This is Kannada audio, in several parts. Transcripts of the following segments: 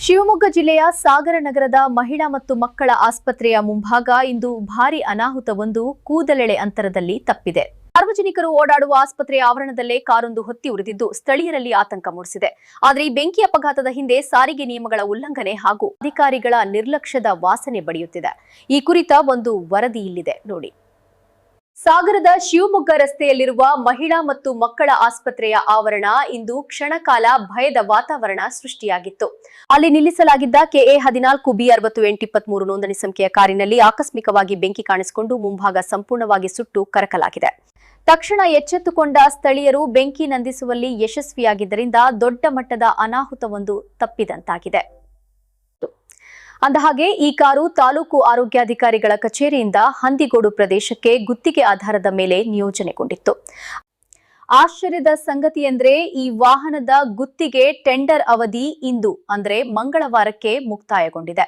ಶಿವಮೊಗ್ಗ ಜಿಲ್ಲೆಯ ಸಾಗರ ನಗರದ ಮಹಿಳಾ ಮತ್ತು ಮಕ್ಕಳ ಆಸ್ಪತ್ರೆಯ ಮುಂಭಾಗ ಇಂದು ಭಾರೀ ಅನಾಹುತವೊಂದು ಕೂದಲೆಳೆ ಅಂತರದಲ್ಲಿ ತಪ್ಪಿದೆ. ಸಾರ್ವಜನಿಕರು ಓಡಾಡುವ ಆಸ್ಪತ್ರೆಯ ಆವರಣದಲ್ಲೇ ಕಾರೊಂದು ಹೊತ್ತಿ ಉರಿದಿದ್ದು ಸ್ಥಳೀಯರಲ್ಲಿ ಆತಂಕ ಮೂಡಿಸಿದೆ. ಆದರೆ ಈ ಬೆಂಕಿ ಅಪಘಾತದ ಹಿಂದೆ ಸಾರಿಗೆ ನಿಯಮಗಳ ಉಲ್ಲಂಘನೆ ಹಾಗೂ ಅಧಿಕಾರಿಗಳ ನಿರ್ಲಕ್ಷ್ಯದ ವಾಸನೆ ಬಡಿಯುತ್ತಿದೆ. ಈ ಕುರಿತ ಒಂದು ವರದಿ ಇಲ್ಲಿದೆ ನೋಡಿ. ಸಾಗರದ ಶಿವಮೊಗ್ಗ ರಸ್ತೆಯಲ್ಲಿರುವ ಮಹಿಳಾ ಮತ್ತು ಮಕ್ಕಳ ಆಸ್ಪತ್ರೆಯ ಆವರಣ ಇಂದು ಕ್ಷಣಕಾಲ ಭಯದ ವಾತಾವರಣ ಸೃಷ್ಟಿಯಾಗಿತ್ತು. ಅಲ್ಲಿ ನಿಲ್ಲಿಸಲಾಗಿದ್ದ ಕೆಎ 14 B6823 ನೋಂದಣಿ ಸಂಖ್ಯೆಯ ಕಾರಿನಲ್ಲಿ ಆಕಸ್ಮಿಕವಾಗಿ ಬೆಂಕಿ ಕಾಣಿಸಿಕೊಂಡು ಮುಂಭಾಗ ಸಂಪೂರ್ಣವಾಗಿ ಸುಟ್ಟು ಕರಕಲಾಗಿದೆ. ತಕ್ಷಣ ಎಚ್ಚೆತ್ತುಕೊಂಡ ಸ್ಥಳೀಯರು ಬೆಂಕಿ ನಂದಿಸುವಲ್ಲಿ ಯಶಸ್ವಿಯಾಗಿದ್ದರಿಂದ ದೊಡ್ಡ ಮಟ್ಟದ ಅನಾಹುತವೊಂದು ತಪ್ಪಿದಂತಾಗಿದೆ. ಅಂದಹಾಗೆ ಈ ಕಾರು ತಾಲೂಕು ಆರೋಗ್ಯಾಧಿಕಾರಿಗಳ ಕಚೇರಿಯಿಂದ ಹಂದಿಗೋಡು ಪ್ರದೇಶಕ್ಕೆ ಗುತ್ತಿಗೆ ಆಧಾರದ ಮೇಲೆ ನಿಯೋಜನೆಗೊಂಡಿತ್ತು. ಆಶ್ಚರ್ಯದ ಸಂಗತಿಯೆಂದರೆ ಈ ವಾಹನದ ಗುತ್ತಿಗೆ ಟೆಂಡರ್ ಅವಧಿ ಇಂದು ಅಂದರೆ ಮಂಗಳವಾರಕ್ಕೆ ಮುಕ್ತಾಯಗೊಂಡಿದೆ.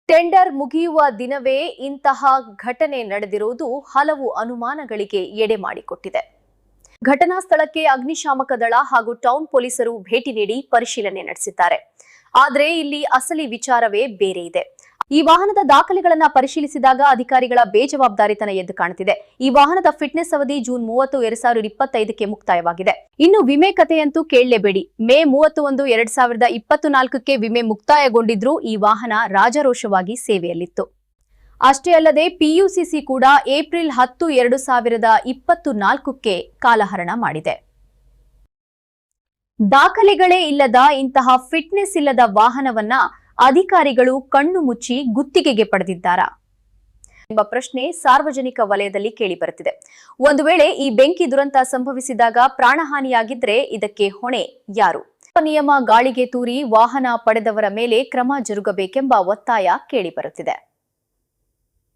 ಟೆಂಡರ್ ಮುಗಿಯುವ ದಿನವೇ ಇಂತಹ ಘಟನೆ ನಡೆದಿರುವುದು ಹಲವು ಅನುಮಾನಗಳಿಗೆ ಎಡೆ ಮಾಡಿಕೊಟ್ಟಿದೆ. ಘಟನಾ ಸ್ಥಳಕ್ಕೆ ಅಗ್ನಿಶಾಮಕ ದಳ ಹಾಗೂ ಟೌನ್ ಪೊಲೀಸರು ಭೇಟಿ ನೀಡಿ ಪರಿಶೀಲನೆ ನಡೆಸಿದ್ದಾರೆ. ಆದರೆ ಇಲ್ಲಿ ಅಸಲಿ ವಿಚಾರವೇ ಬೇರೆ ಇದೆ. ಈ ವಾಹನದ ದಾಖಲೆಗಳನ್ನು ಪರಿಶೀಲಿಸಿದಾಗ ಅಧಿಕಾರಿಗಳ ಬೇಜವಾಬ್ದಾರಿತನ ಎದ್ದು ಕಾಣುತ್ತಿದೆ. ಈ ವಾಹನದ ಫಿಟ್ನೆಸ್ ಅವಧಿ ಜೂನ್ 30, 2025ಕ್ಕೆ ಮುಕ್ತಾಯವಾಗಿದೆ. ಇನ್ನು ವಿಮೆ ಕಥೆಯಂತೂ ಕೇಳಲೇಬೇಡಿ. ಮೇ 31, 2024ಕ್ಕೆ ವಿಮೆ ಮುಕ್ತಾಯಗೊಂಡಿದ್ರೂ ಈ ವಾಹನ ರಾಜಾರೋಷವಾಗಿ ಸೇವೆಯಲ್ಲಿತ್ತು. ಅಷ್ಟೇ ಅಲ್ಲದೆ ಪಿಯುಸಿಸಿ ಕೂಡ ಏಪ್ರಿಲ್ 10, 2024ಕ್ಕೆ ಕಾಲಹರಣ ಮಾಡಿದೆ. ದಾಖಲೆಗಳೇ ಇಲ್ಲದ ಇಂತಹ ಫಿಟ್ನೆಸ್ ಇಲ್ಲದ ವಾಹನವನ್ನ ಅಧಿಕಾರಿಗಳು ಕಣ್ಣು ಮುಚ್ಚಿ ಗುತ್ತಿಗೆಗೆ ಪಡೆದಿದ್ದಾರಾ ಎಂಬ ಪ್ರಶ್ನೆ ಸಾರ್ವಜನಿಕ ವಲಯದಲ್ಲಿ ಕೇಳಿಬರುತ್ತಿದೆ. ಒಂದು ವೇಳೆ ಈ ಬೆಂಕಿ ದುರಂತ ಸಂಭವಿಸಿದಾಗ ಪ್ರಾಣಹಾನಿಯಾಗಿದ್ರೆ ಇದಕ್ಕೆ ಹೊಣೆ ಯಾರು? ನಿಯಮ ಗಾಳಿಗೆ ತೂರಿ ವಾಹನ ಪಡೆದವರ ಮೇಲೆ ಕ್ರಮ ಜರುಗಬೇಕೆಂಬ ಒತ್ತಾಯ ಕೇಳಿಬರುತ್ತಿದೆ.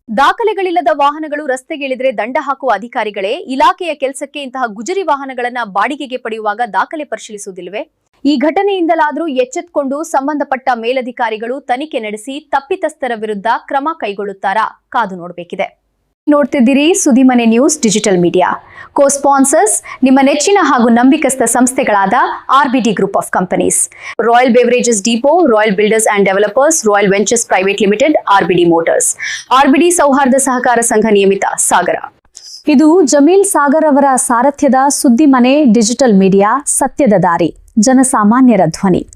ದಾಖಲೆಗಳಿಲ್ಲದ ವಾಹನಗಳು ರಸ್ತೆಗಿಳಿದ್ರೆ ದಂಡ ಹಾಕುವ ಅಧಿಕಾರಿಗಳೇ ಇಲಾಖೆಯ ಕೆಲಸಕ್ಕೆ ಇಂತಹ ಗುಜರಿ ವಾಹನಗಳನ್ನ ಬಾಡಿಗೆಗೆ ಪಡೆಯುವಾಗ ದಾಖಲೆ ಪರಿಶೀಲಿಸುವುದಿಲ್ವೇ? ಈ ಘಟನೆಯಿಂದಲಾದರೂ ಎಚ್ಚೆತ್ತುಕೊಂಡು ಸಂಬಂಧಪಟ್ಟ ಮೇಲಧಿಕಾರಿಗಳು ತನಿಖೆ ನಡೆಸಿ ತಪ್ಪಿತಸ್ಥರ ವಿರುದ್ಧ ಕ್ರಮ ಕೈಗೊಳ್ಳುತ್ತಾರಾ ಕಾದು ನೋಡಬೇಕಿದೆ. ನೋಡ್ತಿದ್ದೀರಿ ಸುದ್ದಿಮನೆ ನ್ಯೂಸ್ ಡಿಜಿಟಲ್ ಮೀಡಿಯಾ. ಕೋ-ಸ್ಪಾನ್ಸರ್ಸ್ ನಿಮ್ಮ ನೆಚ್ಚಿನ ಹಾಗೂ ನಂಬಿಕಸ್ಥ ಸಂಸ್ಥೆಗಳಾದ RBD group of companies, royal beverages depot, royal builders and developers, royal ventures private limited, RBD motors, RBD ಸೌಹಾರ್ದ ಸಹಕಾರ ಸಂಘ ನಿಯಮಿತ ಸಾಗರ. ಇದು ಜಮೀಲ್ ಸಾಗರ್ ಅವರ ಸಾರಥ್ಯದ ಸುದ್ದಿಮನೆ ಡಿಜಿಟಲ್ ಮೀಡಿಯಾ, ಸತ್ಯದ ದಾರಿ, ಜನಸಾಮಾನ್ಯರ ಧ್ವನಿ.